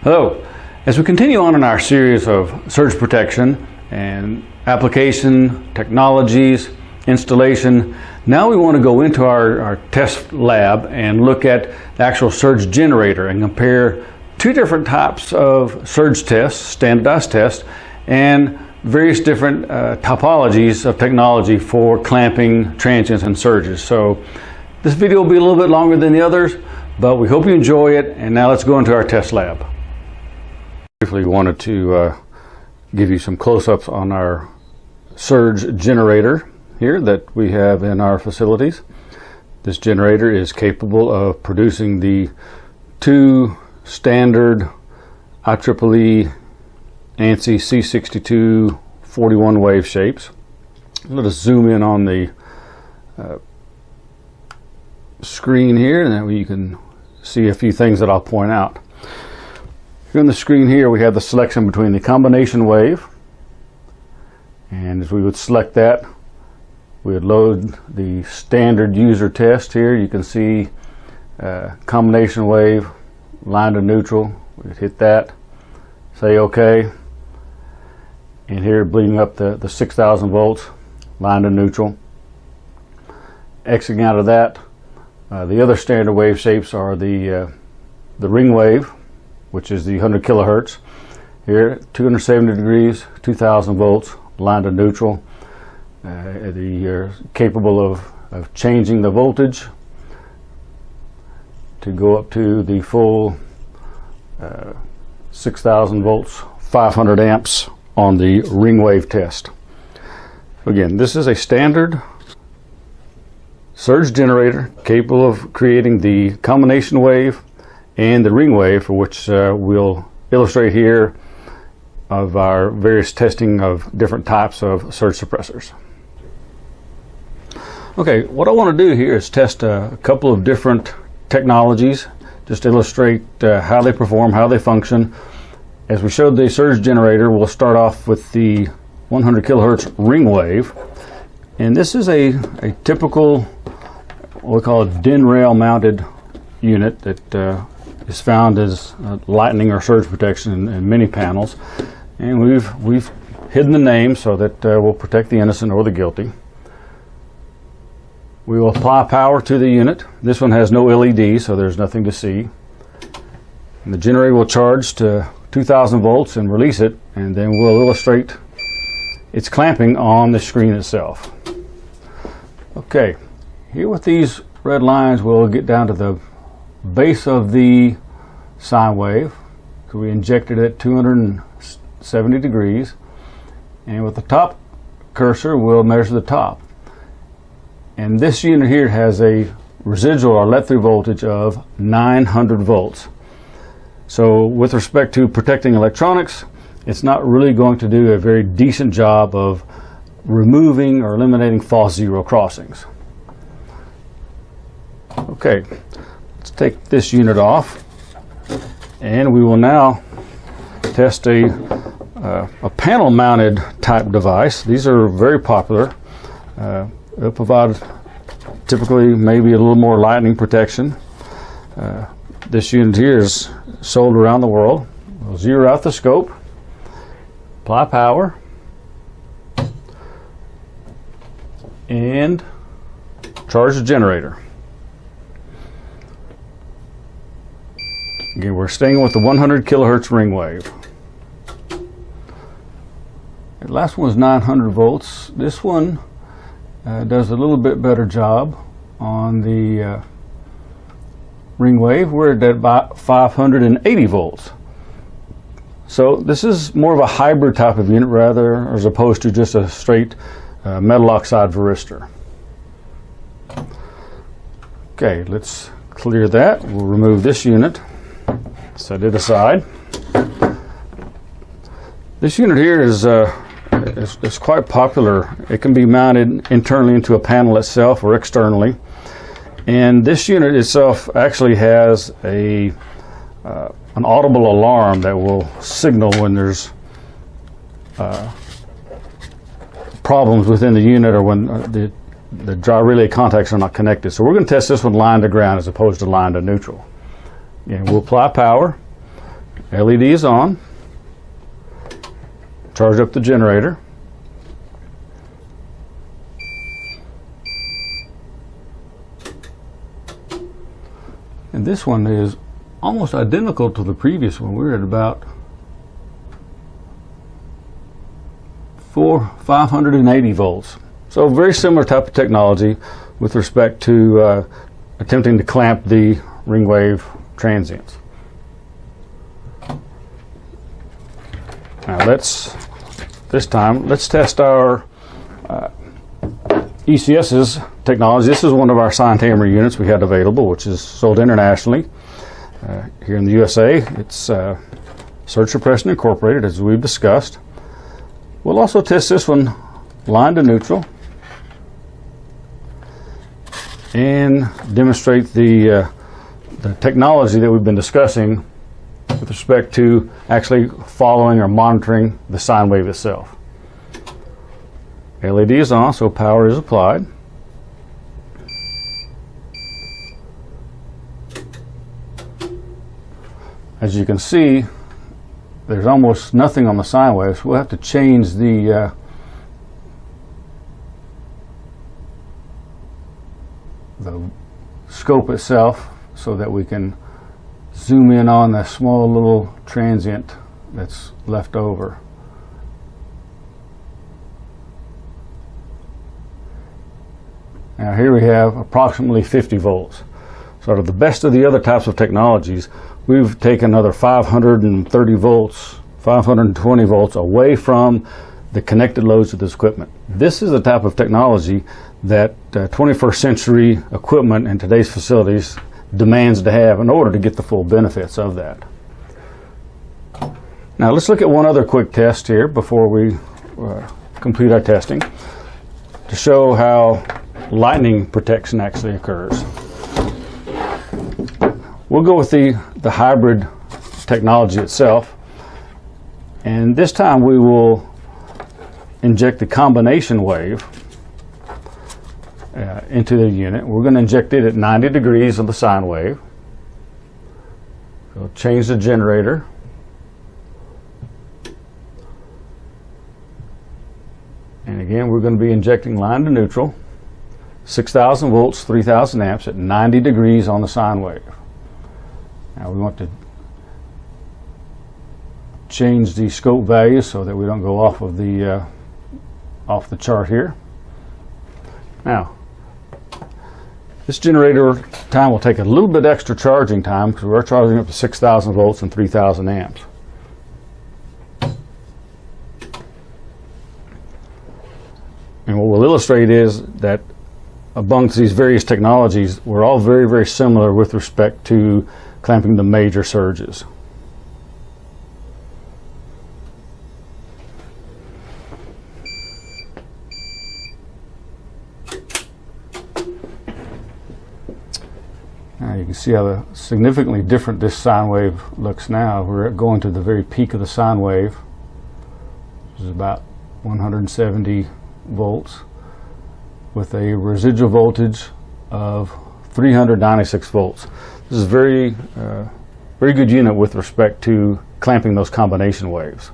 Hello. As we continue on in our series of surge protection and application, technologies, installation, now we want to go into our test lab and look at the actual surge generator and compare two different types of surge tests, standardized tests, and various different topologies of technology for clamping transients and surges. So this video will be a little bit longer than the others, but we hope you enjoy it. And now let's go into our test lab. Briefly wanted to give you some close-ups on our surge generator here that we have in our facilities. This generator is capable of producing the two standard IEEE ANSI C62 41 wave shapes. Let us zoom in on the screen here, and that way you can see a few things that I'll point out. Here on the screen here we have the selection between the combination wave, and as we would select that, we would load the standard user test here. You can see combination wave, line to neutral. We would hit that, say OK, and here bleeding up the 6,000 volts, line to neutral. Exiting out of that, the other standard wave shapes are the ring wave, which is the 100 kilohertz. Here, 270 degrees, 2,000 volts, line to neutral. You're capable of changing the voltage to go up to the full 6,000 volts, 500 amps on the ring wave test. Again, this is a standard surge generator capable of creating the combination wave and the ring wave, for which we'll illustrate here of our various testing of different types of surge suppressors. Okay, what I want to do here is test a couple of different technologies, just to illustrate how they perform, how they function. As we showed the surge generator, we'll start off with the 100 kilohertz ring wave, and this is a typical, what we call a DIN rail mounted unit that is found as lightning or surge protection in many panels, and we've hidden the name so that we'll protect the innocent or the guilty. We will apply power to the unit. This one has no LED, so there's nothing to see. And the generator will charge to 2,000 volts and release it, and then we'll illustrate its clamping on the screen itself. Okay, here with these red lines, we'll get down to the base of the sine wave. So we injected it at 270 degrees, and with the top cursor we'll measure the top. And this unit here has a residual or let-through voltage of 900 volts. So with respect to protecting electronics, it's not really going to do a very decent job of removing or eliminating false zero crossings. Okay, let's take this unit off, and we will now test a panel mounted type device. These are very popular. They'll provide typically maybe a little more lightning protection. This unit here is sold around the world. We'll zero out the scope, apply power, and charge the generator. Again, we're staying with the 100 kilohertz ring wave. The last one was 900 volts. This one does a little bit better job on the ring wave. We're at about 580 volts. So this is more of a hybrid type of unit rather, as opposed to just a straight metal oxide varistor. Okay, let's clear that. We'll remove this unit, set it aside. This unit here is quite popular. It can be mounted internally into a panel itself or externally. And this unit itself actually has an audible alarm that will signal when there's problems within the unit or when the dry relay contacts are not connected. So we're going to test this one line to ground as opposed to line to neutral. And we'll apply power, LED is on. Charge up the generator. And this one is almost identical to the previous one. We're at about 580 volts. So very similar type of technology with respect to attempting to clamp the ring wave transients. Now let's test our ECS's technology. This is one of our Sinetamer units we had available, which is sold internationally. Here in the USA, it's Surge Suppression Incorporated, as we've discussed. We'll also test this one line to neutral and demonstrate the technology that we've been discussing with respect to actually following or monitoring the sine wave itself. LED is on, so power is applied. As you can see, there's almost nothing on the sine wave, so we'll have to change the scope itself so that we can zoom in on the small little transient that's left over. Now here we have approximately 50 volts. So out of the best of the other types of technologies, we've taken another 530 volts, 520 volts away from the connected loads of this equipment. This is the type of technology that 21st century equipment in today's facilities demands to have in order to get the full benefits of that. Now let's look at one other quick test here before we complete our testing to show how lightning protection actually occurs. We'll go with the hybrid technology itself, and this time we will inject the combination wave into the unit. We're going to inject it at 90 degrees of the sine wave. So change the generator. And again, we're going to be injecting line to neutral, 6,000 volts, 3,000 amps at 90 degrees on the sine wave. Now we want to change the scope value so that we don't go off of the chart here. Now, this generator time will take a little bit extra charging time because we're charging up to 6,000 volts and 3,000 amps. And what we'll illustrate is that amongst these various technologies, we're all very, very similar with respect to clamping the major surges. Now you can see how significantly different this sine wave looks now. We're going to the very peak of the sine wave, which is about 170 volts, with a residual voltage of 396 volts. This is a very good unit with respect to clamping those combination waves.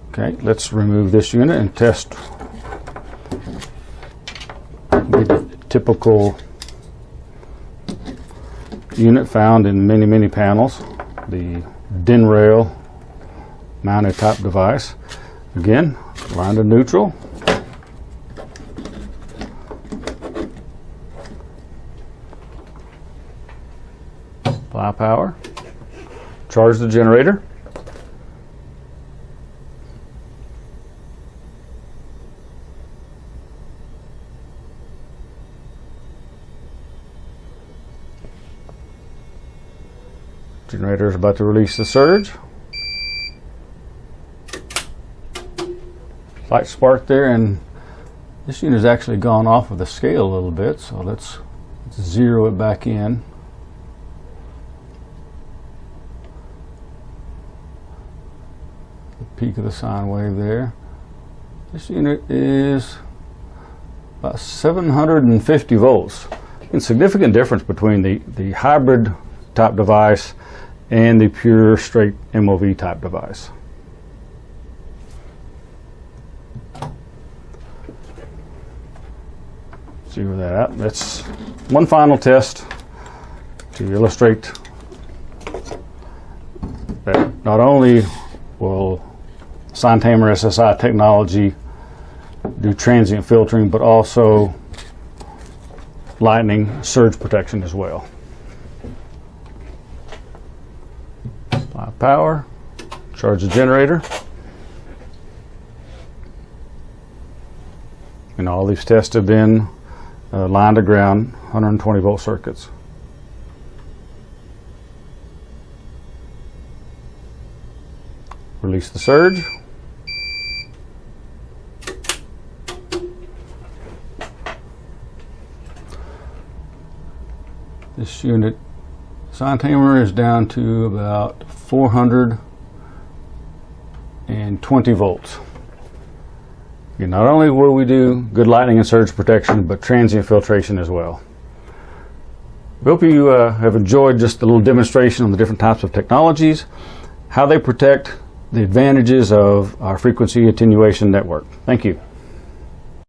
Okay, let's remove this unit and test the typical unit found in many panels, the DIN rail mounted type device. Again, line to neutral. Apply power. Charge the generator. Generator is about to release the surge. Light spark there, and this unit has actually gone off of the scale a little bit, so let's zero it back in. The peak of the sine wave there. This unit is about 750 volts. And significant difference between the hybrid type device and the pure straight MOV type device. Zero that out. That's one final test to illustrate that not only will Sinetamer SSI technology do transient filtering, but also lightning surge protection as well. Apply power, charge the generator. And all these tests have been line to ground 120 volt circuits. Release the surge. This unit Sinetamer is down to about 420 volts. And not only will we do good lightning and surge protection, but transient filtration as well. We hope you have enjoyed just a little demonstration on the different types of technologies, how they protect the advantages of our frequency attenuation network. Thank you.